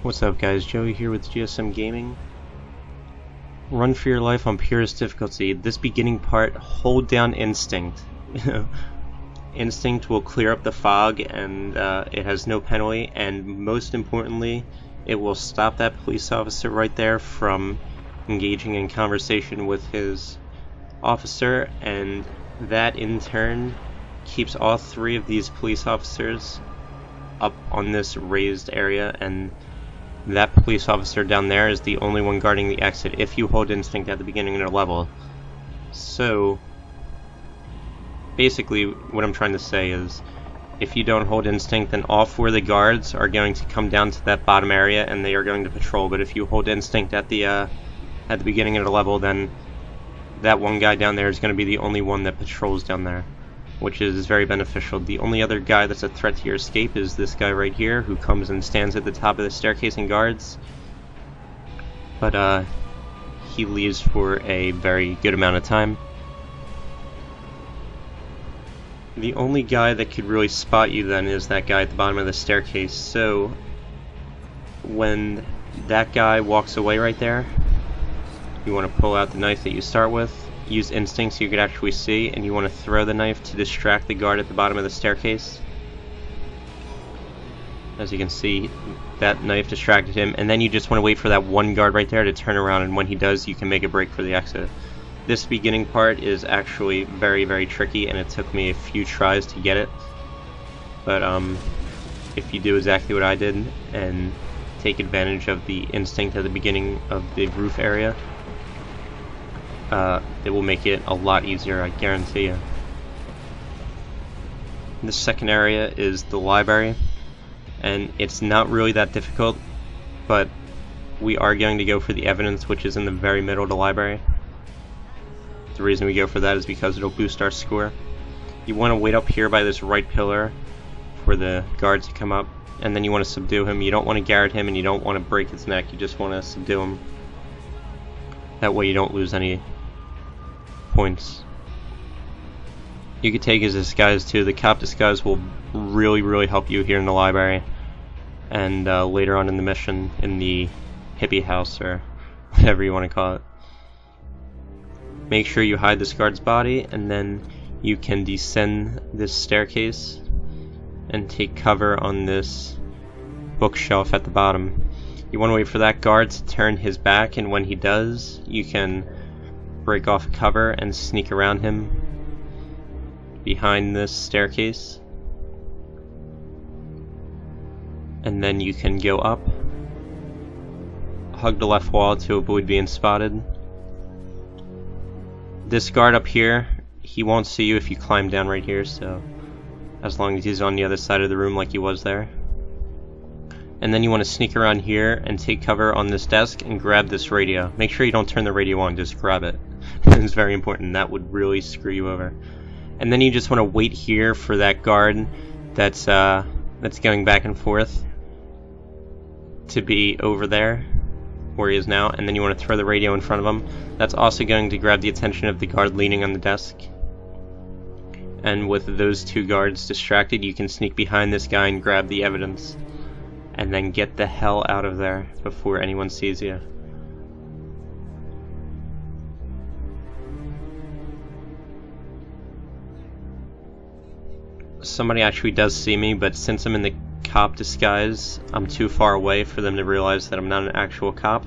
What's up guys, Joey here with GSM Gaming. Run for your life on Purist Difficulty. This beginning part, hold down Instinct. Instinct will clear up the fog and it has no penalty, and most importantly, it will stop that police officer right there from engaging in conversation with his officer, and that in turn keeps all three of these police officers up on this raised area, and that police officer down there is the only one guarding the exit if you hold Instinct at the beginning of the level. So basically what I'm trying to say is, if you don't hold Instinct, then all four of the guards are going to come down to that bottom area and they are going to patrol. But if you hold Instinct at the beginning of the level, then that one guy down there is going to be the only one that patrols down there, which is very beneficial. The only other guy that's a threat to your escape is this guy right here, who comes and stands at the top of the staircase and guards. But he leaves for a very good amount of time. The only guy that could really spot you then is that guy at the bottom of the staircase. So when that guy walks away right there, you want to pull out the knife that you start with, use Instinct so you could actually see, and you want to throw the knife to distract the guard at the bottom of the staircase. As you can see, that knife distracted him, and then you just want to wait for that one guard right there to turn around, and when he does, you can make a break for the exit. This beginning part is actually very, very tricky, and it took me a few tries to get it. But if you do exactly what I did and take advantage of the Instinct at the beginning of the roof area, it will make it a lot easier, I guarantee you. The second area is the library, and it's not really that difficult, but we are going to go for the evidence, which is in the very middle of the library. The reason we go for that is because it'll boost our score. You want to wait up here by this right pillar for the guard to come up, and then you want to subdue him. You don't want to garrot him, and you don't want to break his neck, you just want to subdue him. That way you don't lose any points. You could take his disguise too. The cop disguise will really help you here in the library, and later on in the mission in the hippie house, or whatever you want to call it. Make sure you hide this guard's body, and then you can descend this staircase and take cover on this bookshelf at the bottom. You want to wait for that guard to turn his back, and when he does, you can break off cover and sneak around him behind this staircase, and then you can go up, hug the left wall to avoid being spotted. This guard up here, he won't see you if you climb down right here, so as long as he's on the other side of the room like he was there. And then you want to sneak around here and take cover on this desk and grab this radio. Make sure you don't turn the radio on, just grab it. It's very important. That would really screw you over. And then you just want to wait here for that guard that's going back and forth to be over there where he is now, and then you want to throw the radio in front of him. That's also going to grab the attention of the guard leaning on the desk. And with those two guards distracted, you can sneak behind this guy and grab the evidence, and then get the hell out of there before anyone sees you. Somebody actually does see me, but since I'm in the cop disguise, I'm too far away for them to realize that I'm not an actual cop.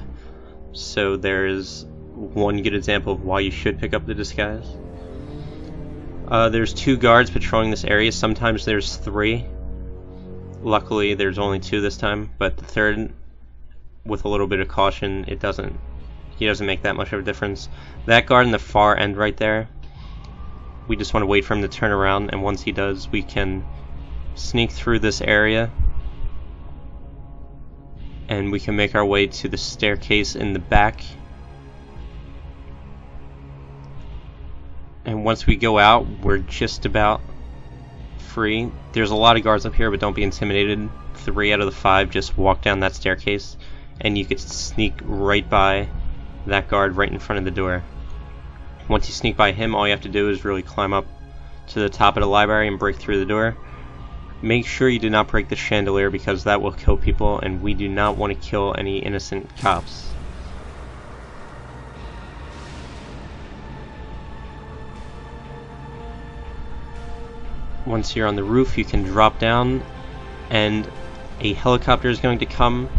So there's one good example of why you should pick up the disguise. There's two guards patrolling this area. Sometimes there's three. Luckily there's only two this time, but the third, with a little bit of caution, he doesn't make that much of a difference. That guard in the far end right there, we just want to wait for him to turn around, and once he does, we can sneak through this area and we can make our way to the staircase in the back. And once we go out, we're just about free. There's a lot of guards up here, but don't be intimidated. 3 out of the 5 just walk down that staircase, and you could sneak right by that guard right in front of the door. Once you sneak by him, all you have to do is really climb up to the top of the library and break through the door. Make sure you do not break the chandelier because that will kill people, and we do not want to kill any innocent cops. Once you're on the roof, you can drop down, and a helicopter is going to come,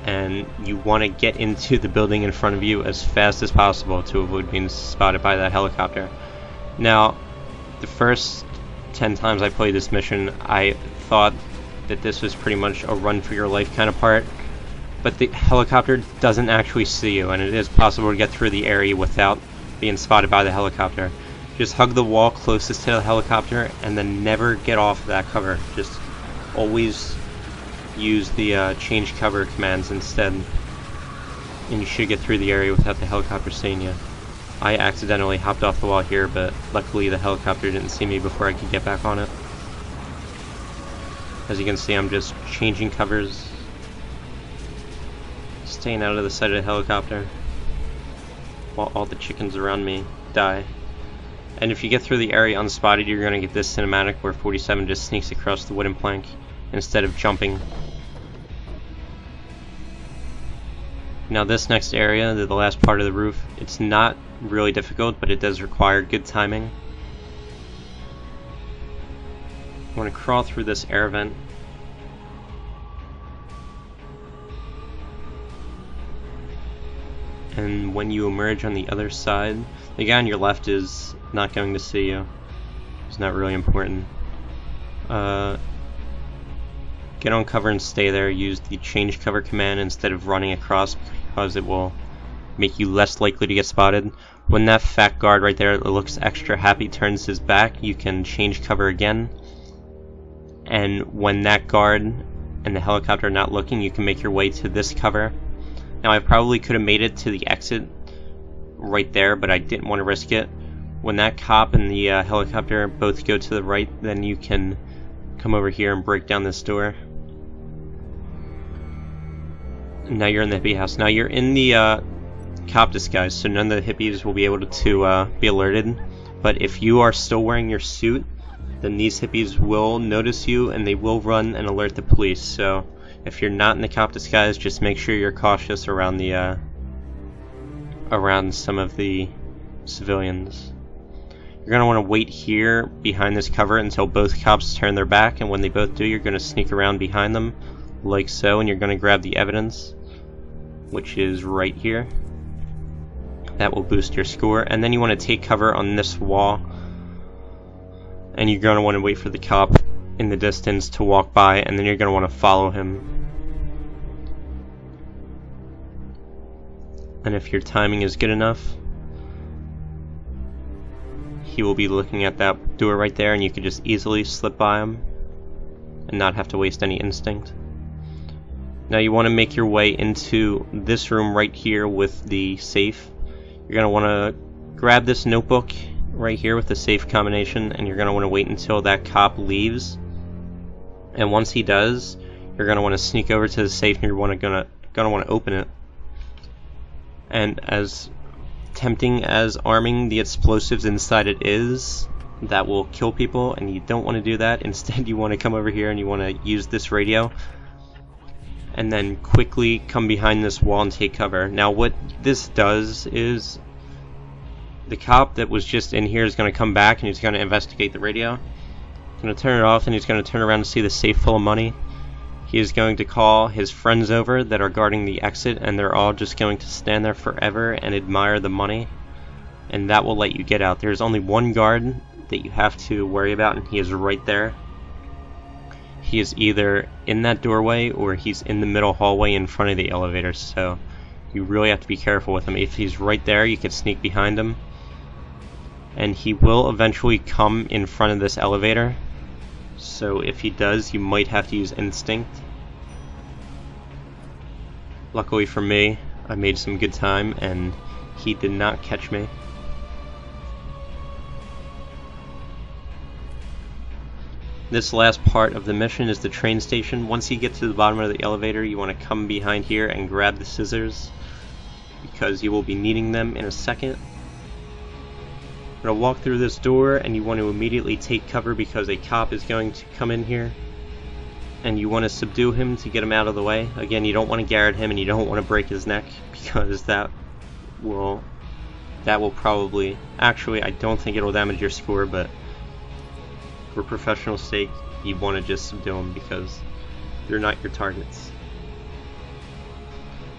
and you want to get into the building in front of you as fast as possible to avoid being spotted by that helicopter. Now, the first 10 times I played this mission, I thought that this was pretty much a run for your life kind of part, but the helicopter doesn't actually see you, and it is possible to get through the area without being spotted by the helicopter. Just hug the wall closest to the helicopter and then never get off that cover. Just always use the change cover commands instead, and you should get through the area without the helicopter seeing you. I accidentally hopped off the wall here, but luckily the helicopter didn't see me before I could get back on it. As you can see, I'm just changing covers, staying out of the sight of the helicopter while all the chickens around me die. And if you get through the area unspotted, you're going to get this cinematic where 47 just sneaks across the wooden plank instead of jumping. Now this next area, the last part of the roof, it's not really difficult, but it does require good timing. I want to crawl through this air vent. And when you emerge on the other side, the guy on your left is not going to see you. It's not really important. Get on cover and stay there. Use the change cover command instead of running across because it will make you less likely to get spotted. When that fat guard right there that looks extra happy turns his back, you can change cover again. And when that guard and the helicopter are not looking, you can make your way to this cover. Now I probably could have made it to the exit right there, but I didn't want to risk it. When that cop and the helicopter both go to the right, then you can come over here and break down this door. Now you're in the hippie house. Now you're in the cop disguise, so none of the hippies will be able to be alerted. But if you are still wearing your suit, then these hippies will notice you and they will run and alert the police. So if you're not in the cop disguise, just make sure you're cautious around the around some of the civilians. You're going to want to wait here behind this cover until both cops turn their back, and when they both do, you're going to sneak around behind them like so, and you're going to grab the evidence, which is right here. That will boost your score, and then you want to take cover on this wall, and you're going to want to wait for the cop in the distance to walk by, and then you're going to want to follow him. And if your timing is good enough, he will be looking at that door right there, and you can just easily slip by him and not have to waste any instinct. Now you want to make your way into this room right here with the safe. You're going to want to grab this notebook right here with the safe combination, and you're going to want to wait until that cop leaves. And once he does, you're going to want to sneak over to the safe, and you're going to want to open it. And as tempting as arming the explosives inside it is, that will kill people, and you don't want to do that. Instead, you want to come over here and you want to use this radio and then quickly come behind this wall and take cover. Now what this does is the cop that was just in here is going to come back and he's going to investigate the radio. He's going to turn it off, and he's going to turn around to see the safe full of money. He is going to call his friends over that are guarding the exit, and they're all just going to stand there forever and admire the money, and that will let you get out. There's only one guard that you have to worry about, and he is right there. He is either in that doorway or he's in the middle hallway in front of the elevator, so you really have to be careful with him. If he's right there, you can sneak behind him, and he will eventually come in front of this elevator. So if he does, you might have to use instinct. Luckily for me, I made some good time and he did not catch me. This last part of the mission is the train station. Once you get to the bottom of the elevator, you want to come behind here and grab the scissors because you will be needing them in a second. I'm going to walk through this door, and you want to immediately take cover because a cop is going to come in here and you want to subdue him to get him out of the way. Again, you don't want to garrot him and you don't want to break his neck, because that will probably, actually I don't think it'll damage your score, but for professional sake you want to just subdue them because they're not your targets.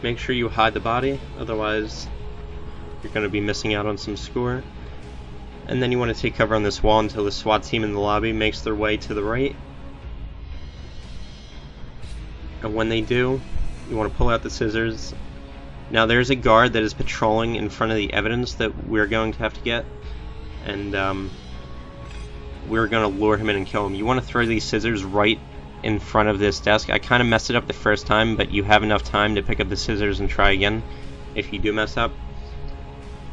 Make sure you hide the body, otherwise you're going to be missing out on some score. And then you want to take cover on this wall until the SWAT team in the lobby makes their way to the right. And when they do, you want to pull out the scissors. Now there's a guard that is patrolling in front of the evidence that we're going to have to get, and we're going to lure him in and kill him. You want to throw these scissors right in front of this desk. I kind of messed it up the first time, but you have enough time to pick up the scissors and try again if you do mess up.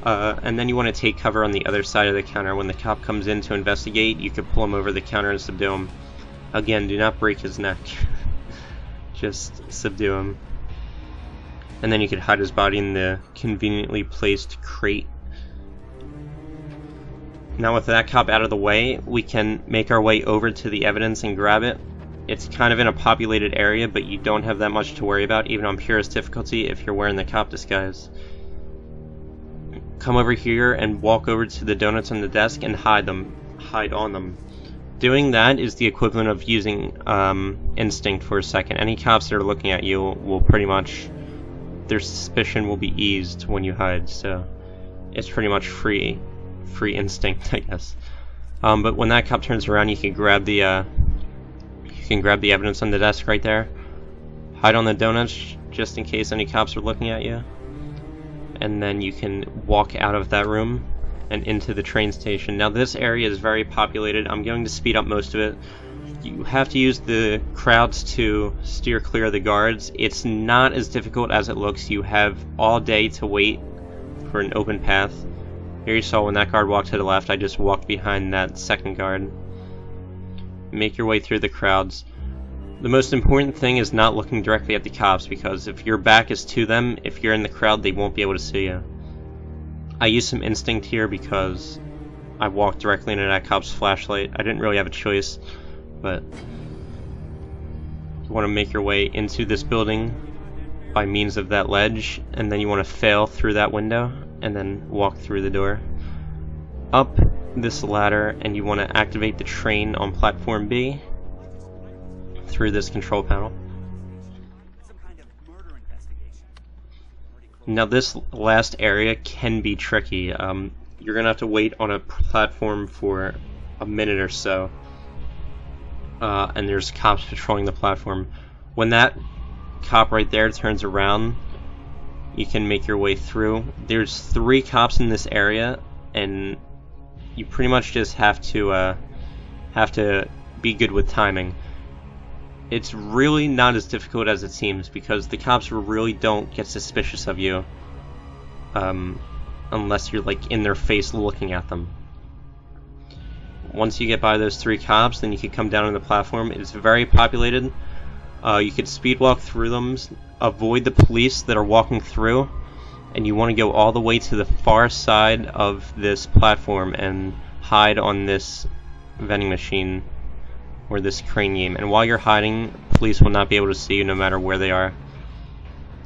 And then you want to take cover on the other side of the counter. When the cop comes in to investigate, you could pull him over the counter and subdue him. Again, do not break his neck. Just subdue him. And then you could hide his body in the conveniently placed crate. Now with that cop out of the way, we can make our way over to the evidence and grab it. It's kind of in a populated area, but you don't have that much to worry about, even on Purist Difficulty, if you're wearing the cop disguise. Come over here and walk over to the donuts on the desk and hide on them. Doing that is the equivalent of using instinct for a second. Any cops that are looking at you will pretty much, their suspicion will be eased when you hide, so it's pretty much free instinct, I guess. But when that cop turns around, you can grab the evidence on the desk right there. Hide on the donuts just in case any cops are looking at you. And then you can walk out of that room and into the train station. Now this area is very populated. I'm going to speed up most of it. You have to use the crowds to steer clear of the guards. It's not as difficult as it looks. You have all day to wait for an open path. Here you saw when that guard walked to the left, I just walked behind that second guard. Make your way through the crowds. The most important thing is not looking directly at the cops, because if your back is to them, if you're in the crowd, they won't be able to see you. I used some instinct here because I walked directly into that cop's flashlight. I didn't really have a choice, but you want to make your way into this building by means of that ledge, and then you want to fail through that window and then walk through the door. Up this ladder, and you want to activate the train on platform B through this control panel. Now this last area can be tricky. You're gonna have to wait on a platform for a minute or so, and there's cops patrolling the platform. When that cop right there turns around, you can make your way through. There's 3 cops in this area, and you pretty much just have to be good with timing. It's really not as difficult as it seems, because the cops really don't get suspicious of you unless you're like in their face looking at them. Once you get by those 3 cops, then you can come down on the platform. It's very populated. You could speed walk through them, avoid the police that are walking through, and you want to go all the way to the far side of this platform and hide on this vending machine or this crane game. And while you're hiding, police will not be able to see you no matter where they are.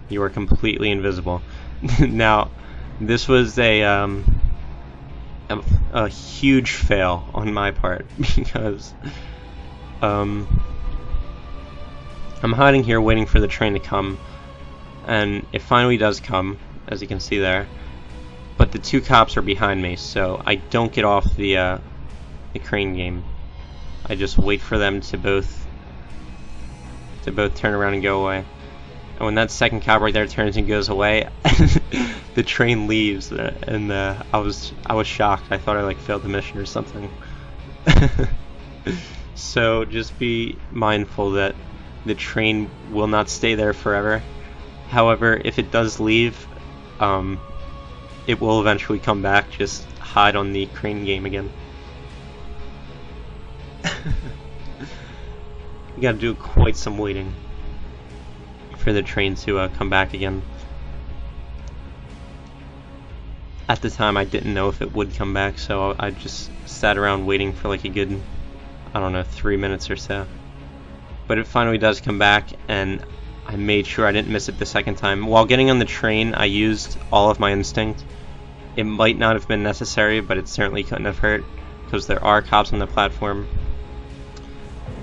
You are completely invisible. Now, this was a huge fail on my part, because I'm hiding here waiting for the train to come, and it finally does come, as you can see there, but the 2 cops are behind me, so I don't get off the crane game. I just wait for them to both turn around and go away. And when that second cop right there turns and goes away, the train leaves, and I was shocked. I thought I like failed the mission or something. So just be mindful that the train will not stay there forever. However, if it does leave, it will eventually come back. Just hide on the crane game again. You gotta do quite some waiting for the train to come back again. At the time I didn't know if it would come back, so I just sat around waiting for like a good, I don't know, 3 minutes or so. but it finally does come back, and I made sure I didn't miss it the second time. While getting on the train, I used all of my instinct. It might not have been necessary, but it certainly couldn't have hurt, because there are cops on the platform.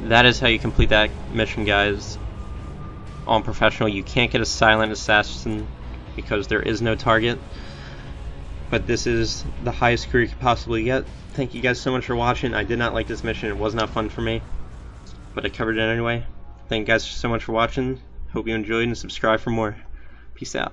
That is how you complete that mission, guys. On professional, you can't get a silent assassin because there is no target, but this is the highest career you could possibly get. Thank you guys so much for watching. I did not like this mission. It was not fun for me, but I covered it anyway. Thank you guys so much for watching. Hope you enjoyed, and subscribe for more. Peace out.